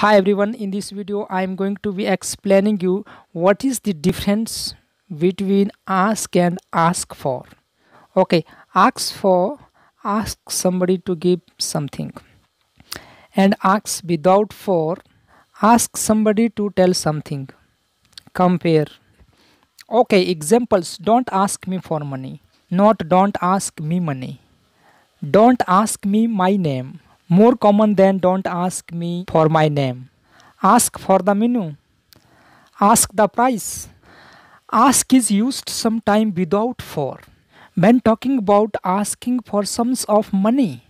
Hi everyone, in this video I am going to be explaining you what is the difference between ask and ask for. Okay, ask somebody to give something, and ask without for, ask somebody to tell something. Compare. Okay, examples: don't ask me for money, not don't ask me money. Don't ask me my name, more common than don't ask me for my name. Ask for the menu. Ask the price. Ask is used sometime without for when talking about asking for sums of money,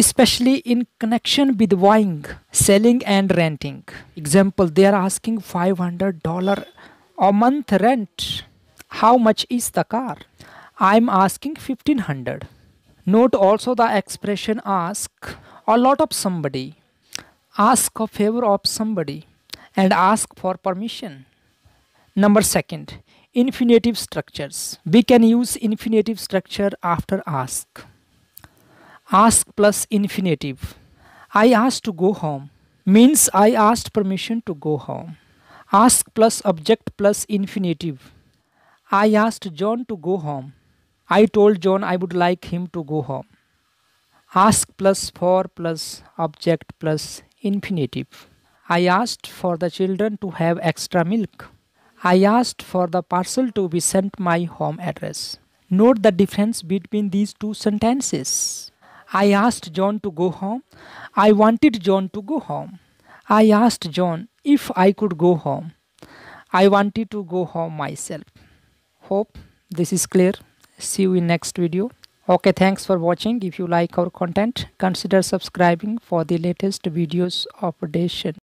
especially in connection with buying, selling, and renting. Example: they are asking $500 a month rent. How much is the car? I am asking 1500. Note also the expression ask a lot of somebody, ask a favor of somebody, and ask for permission. Number second, infinitive structures. We can use infinitive structure after ask. Ask plus infinitive. I asked to go home means I asked permission to go home. Ask plus object plus infinitive. I asked John to go home. I told John I would like him to go home. Ask plus for plus object plus infinitive. I asked for the children to have extra milk. I asked for the parcel to be sent my home address. Note the difference between these two sentences. I asked John to go home. I wanted John to go home. I asked John if I could go home. I wanted to go home myself. Hope this is clear. See you in next video. Okay, thanks for watching. If you like our content, consider subscribing for the latest videos updation.